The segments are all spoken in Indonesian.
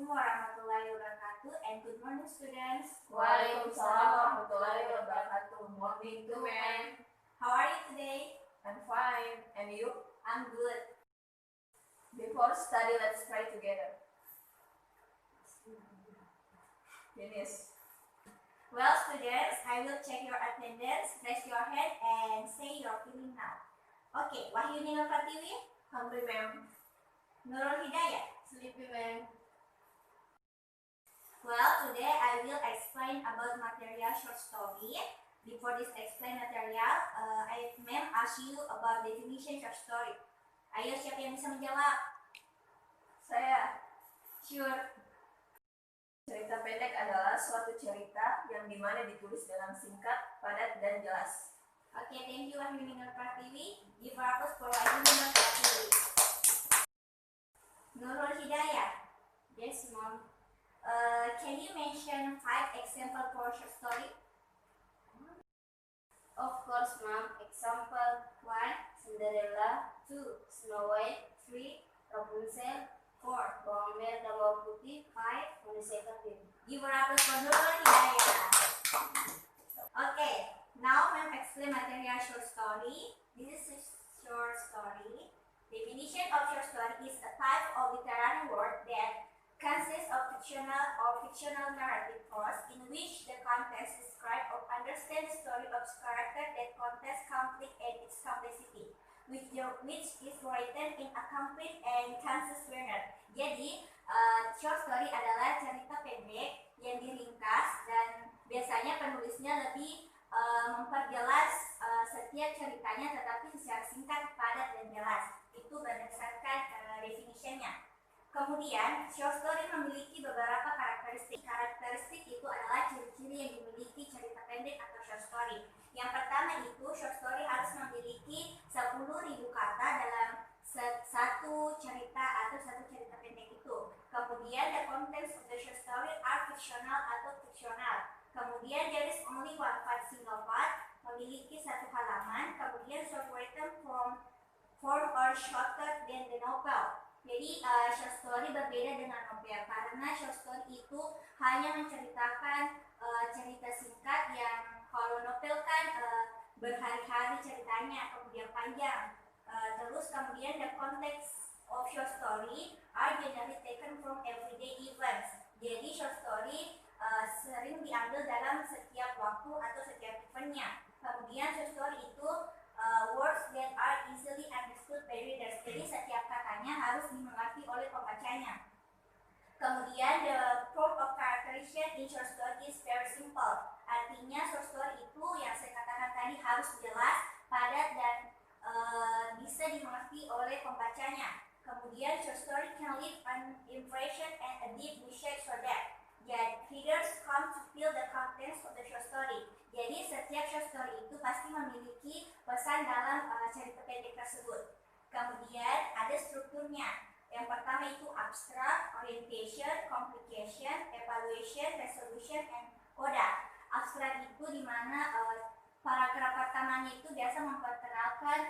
warahmatullahi wabarakatuh and good morning students. Waalaikumsalam warahmatullahi wabarakatuh. Morning to men. How are you today? I'm fine. And you? I'm good. Before study, let's pray together. Finish. Well, students, I will check your attendance. Raise your hand and say your feeling now. Okay, Wahyuni Pratiwi, Hungry, ma'am. Nurul Hidayat. Sleepy, ma'am. Well, today I will explain about material short story. Before this explain material, ma'am ask you about definition short story. Ayo, siapa yang bisa menjawab? Saya. Sure. Cerita pendek adalah suatu cerita yang dimana ditulis dalam singkat, padat, dan jelas. Okay, thank you Wahyuni Pratiwi. Give applause for Wahyuni Pratiwi. Nurul Hidayat. Yes, mom. Can you mention 5 examples for short story? Of course, mom. Example 1, Cinderella. 2, Snow White. 3, Rapunzel. 4, Bawang merah dan bawang putih. 5. Manusia kecil. Give applause for Nurul Hidayat. Okay, now ma'am explain material short story. This is short story. Definition of short story is a type of literary work that consists of fictional narrative prose in which the context describe or understand the story of character that contains conflict and its complexity, which is written in a complete and concise manner. Jadi, short story adalah cerita pendek yang diringkas dan biasanya penulisnya lebih memperjelas setiap ceritanya tetapi secara singkat, padat, dan jelas. Itu berdasarkan definisinya. Kemudian, short story memiliki beberapa karakteristik. Karakteristik itu adalah ciri-ciri yang dimiliki cerita pendek atau short story. Yang pertama itu, short story harus memiliki 10.000 kata dalam satu cerita atau satu cerita pendek itu. Kemudian, the contents of the short story are fictional atau fiksional. Kemudian, there is only one part, single part, memiliki satu halaman. Kemudian, short written form or shorter than the novel. Jadi short story berbeda dengan novel karena short story itu hanya menceritakan cerita singkat yang kalau novel kan berhari-hari ceritanya, kemudian panjang. Terus kemudian the context of short story are generally taken from everyday events. Jadi short story sering diambil dalam setiap waktu atau setiap eventnya. Kemudian short story itu words that are easily understood by readers. Jadi setiap katanya harus dimengerti oleh pembacanya. Kemudian the form of characterization in short story is very simple. Artinya short story itu yang saya katakan tadi harus jelas, padat, dan bisa dimengerti oleh pembacanya. Kemudian short story can leave an impression and a deep message so that readers come to feel the contents of the short story. Jadi setiap short story itu pasti memiliki pesan dalam cerita pendek tersebut. Kemudian ada strukturnya. Yang pertama itu abstract, orientation, complication, evaluation, resolution, and coda. Abstract itu dimana paragraf pertamanya itu biasa memperkenalkan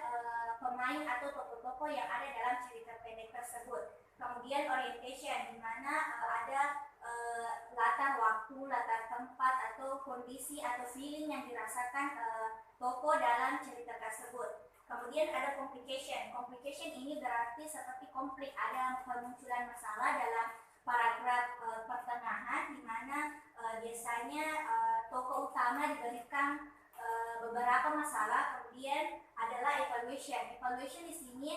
pemain atau tokoh-tokoh yang ada dalam cerita pendek tersebut. Kemudian orientation dimana ada latar waktu, latar tempat, atau kondisi atau feeling yang dirasakan tokoh dalam cerita tersebut. Kemudian ada complication. Complication ini berarti seperti konflik, ada kemunculan masalah dalam paragraf pertengahan di mana biasanya tokoh utama diberikan beberapa masalah. Kemudian adalah evaluation. Evaluation di sini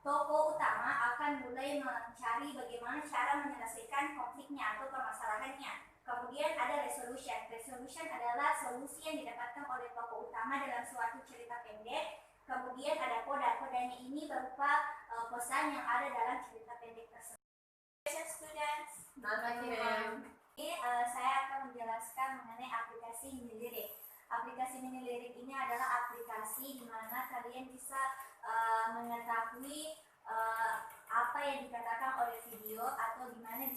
tokoh utama akan mulai mencari bagaimana cara menyelesaikan konfliknya atau permasalahannya. Kemudian ada resolution. Resolution adalah solusi yang didapatkan oleh tokoh utama dalam suatu cerita pendek. Kemudian ada koda. Kodanya ini berupa pesan yang ada dalam cerita pendek tersebut. Students, ini saya akan menjelaskan mengenai aplikasi mini lirik. Aplikasi mini lirik ini adalah aplikasi di mana kalian bisa mengetahui apa yang dikatakan oleh video atau di mana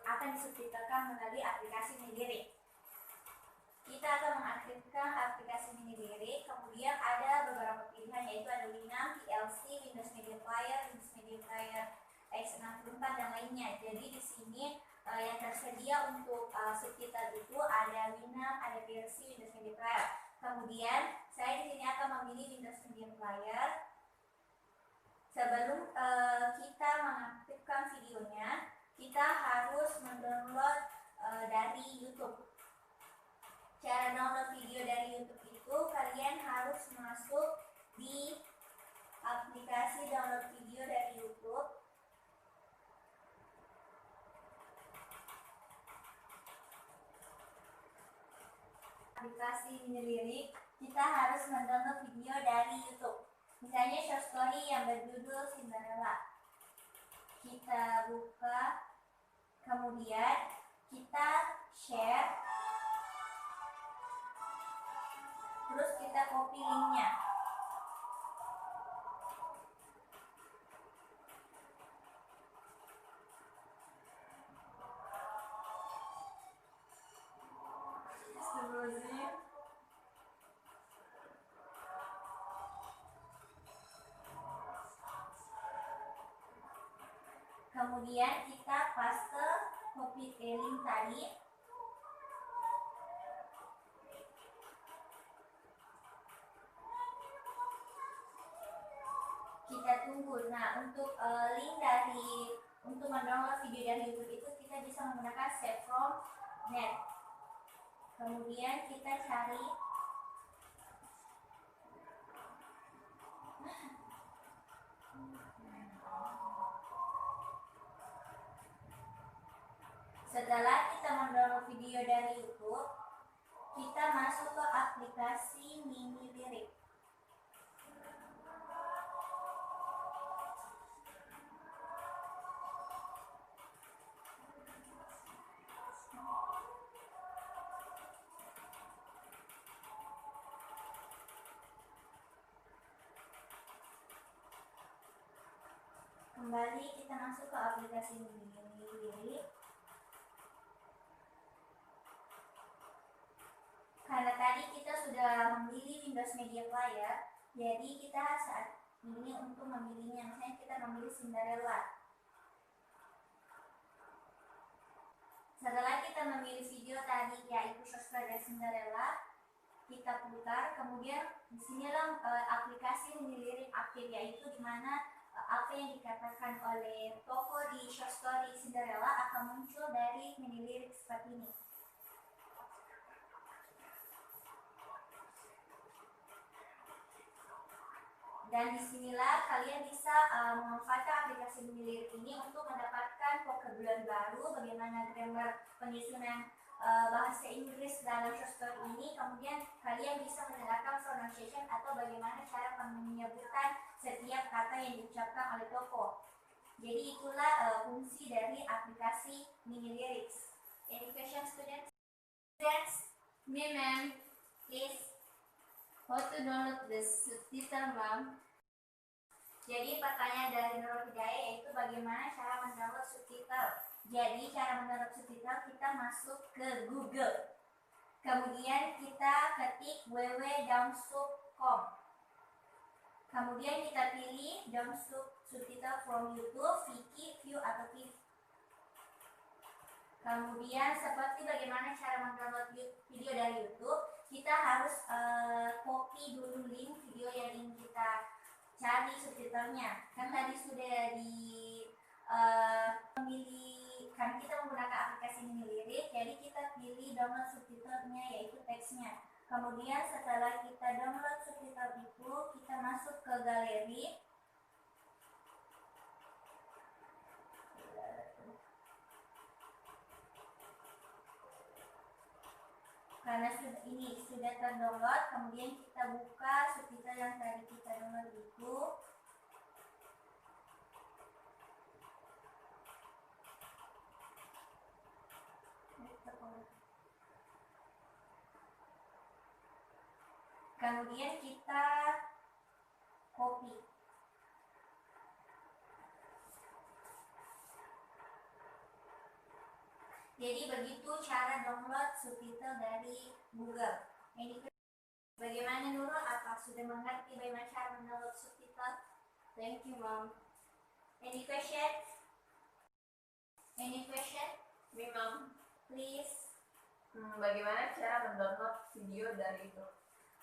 akan disubtitlkan melalui aplikasi mini lirik. Kita akan mengaktifkan aplikasi mini lirik. Kemudian ada beberapa pilihan yaitu ada Winamp, VLC, Windows Media Player, Windows Media Player X64 dan lainnya. Jadi di sini yang tersedia untuk subtitle itu ada Winamp, ada versi Windows Media Player. Kemudian saya di sini akan memilih Windows Media Player. Sebelum kita mengaktifkan videonya, kita harus mendownload dari YouTube. Cara download video dari YouTube itu kalian harus masuk di aplikasi download video dari YouTube. Aplikasi Minilirik, kita harus mendownload video dari YouTube. Misalnya short story yang berjudul Cinderella. Kita buka, kemudian kita share, terus kita copy linknya. Kemudian kita paste copy link tadi. Kita tunggu. Nah, untuk link untuk mendownload video dari YouTube itu kita bisa menggunakan save from net. Kemudian kita cari setelah kita mendownload video dari YouTube, kita masuk ke aplikasi Minilirik. Kembali kita masuk ke aplikasi Minilirik. Karena tadi kita sudah memilih Windows Media Player, jadi kita saat ini untuk memilihnya, misalnya kita memilih Cinderella. Setelah kita memilih video tadi yaitu short story dari Cinderella, kita putar, kemudian disinilah aplikasi Minilirik aktif, yaitu dimana apa yang dikatakan oleh toko di short story Cinderella akan muncul dari Minilirik seperti ini. Dan disinilah kalian bisa memanfaatkan aplikasi Minilirik ini untuk mendapatkan vocabulary baru, bagaimana grammar penyusunan bahasa Inggris dalam short story ini. Kemudian kalian bisa mendengarkan pronunciation atau bagaimana cara penyebutan setiap kata yang diucapkan oleh tokoh. Jadi itulah fungsi dari aplikasi Minilirik. Any questions, students? Students, Me, ma'am. please. How to download the subtitle, ma'am? Jadi pertanyaan dari Nurul Hidayah yaitu bagaimana cara mendownload subtitle. Jadi cara mendownload subtitle kita masuk ke Google. Kemudian kita ketik www.downsub.com. Kemudian kita pilih Downsub subtitle from YouTube, Viki, View atau View. Kemudian seperti bagaimana cara mendownload video dari YouTube, kita harus copy dulu link video yang ingin kita cari subtitlenya. Kan tadi sudah memilih, kan kita menggunakan aplikasi Minilirik, jadi kita pilih download subtitlenya yaitu teksnya. Kemudian setelah kita download subtitle itu, kita masuk ke galeri. Karena ini sudah terdownload, kemudian kita buka subtitle yang tadi kita download itu. Kemudian kita copy. Jadi begitu cara download subtitle dari Google. Bagaimana Nurul? Apa sudah mengerti bagaimana cara mendownload subtitle? Thank you, ma'am. Any questions? Any question? Memang. Please. Bagaimana cara mendownload video dari YouTube?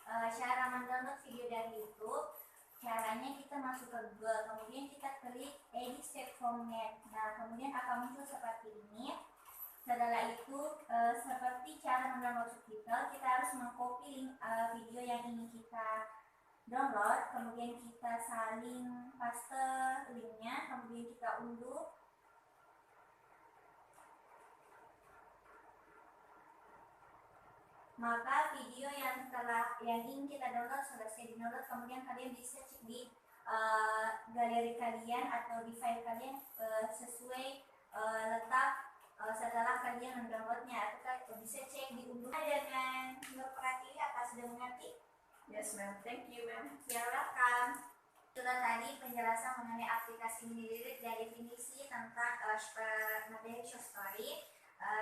Cara mendownload video dari YouTube, caranya kita masuk ke Google, kemudian kita klik edit step format. Nah, kemudian akan muncul seperti ini. Setelah itu, seperti cara mendownload subtitle, kita harus mengcopy link video yang ingin kita download, kemudian kita salin paste linknya, kemudian kita unduh. Maka video yang ingin kita download selesai di-download, kemudian kalian bisa cek di galeri kalian atau di file kalian sesuai letak setelah kalian mendownloadnya, atau bisa cek di unduhan. Dengan Nur Pratiwi, apa sudah mengerti? Yes, ma'am. Thank you, ma'am. You're welcome. Itulah tadi penjelasan mengenai aplikasi mini lirik dan definisi tentang materi short story.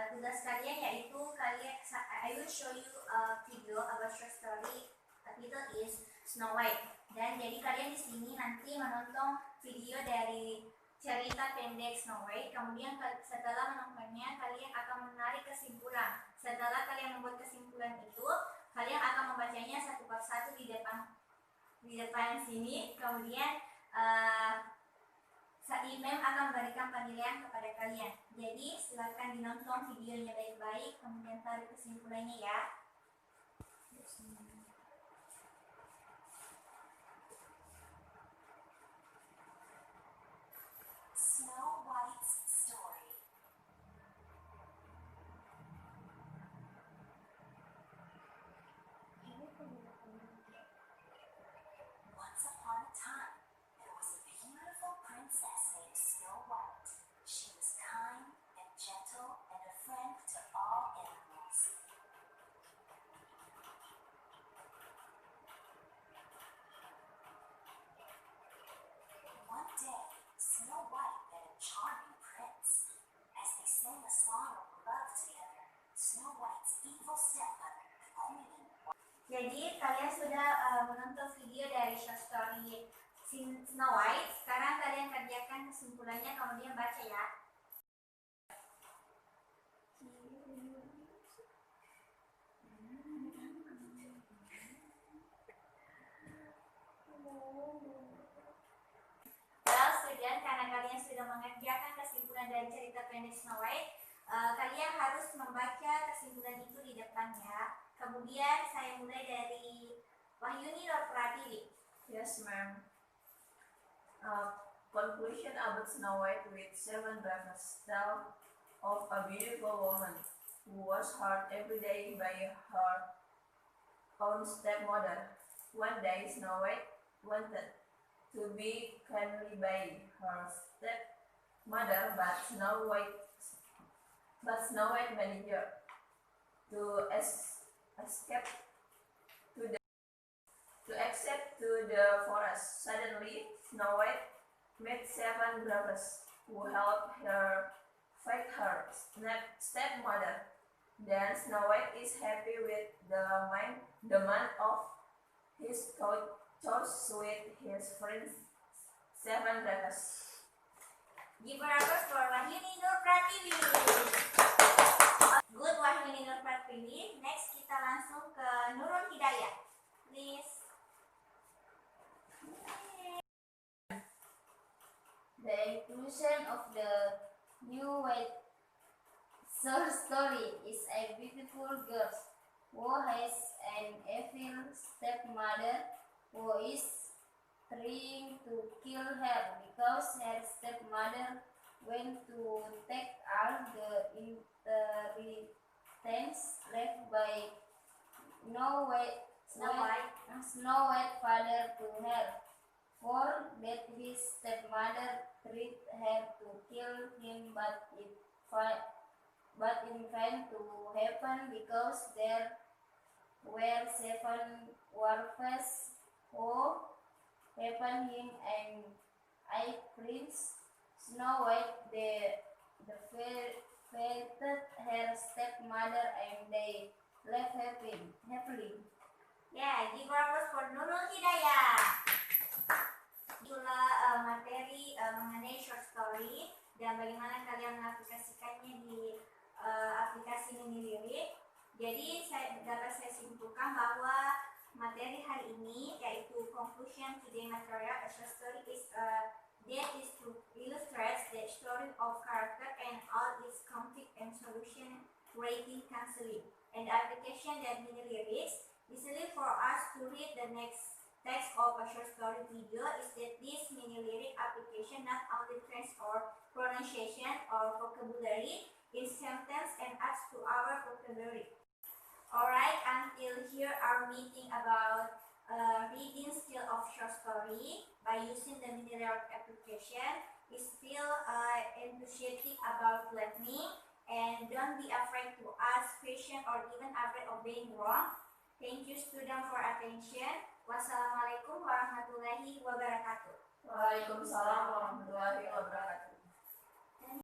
Tugas kalian yaitu I will show you a video about short story. The title is Snow White. Dan jadi kalian di sini nanti menonton video dari cerita pendek Snow White. Kemudian setelah menontonnya, kalian akan menarik kesimpulan. Setelah kalian membuat kesimpulan itu, kalian akan membacanya satu persatu di depan sini. Kemudian Imam akan memberikan penilaian kepada kalian. Jadi silakan dinonton videonya baik-baik, kemudian tarik kesimpulannya ya. Snow White's story. Once upon a time, there was a beautiful princess named Snow White. She was kind and gentle and a friend to all animals. One day, Snow White met a charming prince. As they sang a song of love together, Snow White's evil stepmother, the Queen, Jadi kalian sudah menonton video dari short story Snow White. Sekarang kalian kerjakan kesimpulannya, kemudian baca ya. Well, student, karena kalian sudah mengerjakan kesimpulan dari cerita pendek Snow White, kalian harus membaca kesimpulan itu di depannya. Kemudian saya mulai dari Wahyuni Nur Pratiwi. Yes, ma'am. Conclusion about Snow White with Seven Dwarfs tell of a beautiful woman who was hurt every day by her own stepmother. One day, Snow White wanted to be kindly by her stepmother, but Snow White managed to escape to the forest. Suddenly, Snow White met seven brothers who helped her fight her stepmother. Then Snow White is happy with the man of his thoughts with his friends seven brothers. Give a applause for Wahyuni Nur Pratiwi. Good, Wahyuni Nur Pratiwi. Next kita langsung ke Nurul Hidayah. Please. The inclusion of the new white short story is a beautiful girl who has an evil stepmother who is trying to kill her because her stepmother went to take all the inheritance left by Snow White father to her. For that his stepmother tried her to kill him, but it failed to happen because there were seven dwarfs who helped him, and I Prince Snow White defeated her stepmother, and they lived happily. Ya, give a applause for Nurul Hidayah. Itulah materi mengenai short story. dan bagaimana kalian mengaplikasikannya di aplikasi mini lirik. Jadi dapat saya simpulkan bahwa materi hari ini yaitu conclusion to the material as a story is that is to illustrate the story of character and all its conflict and solution rating counseling, and the application that mini lyrics easily for us to read the next text of a short story video is that this mini lyric application not only trains our pronunciation or vocabulary in sentence and adds to our vocabulary. Alright, until here our meeting about reading skill of short story by using the mini lyric application. Is still enthusiastic about learning and don't be afraid to ask questions or even afraid of being wrong. Thank you student for attention. Wassalamualaikum warahmatullahi wabarakatuh. Waalaikumsalam warahmatullahi wabarakatuh.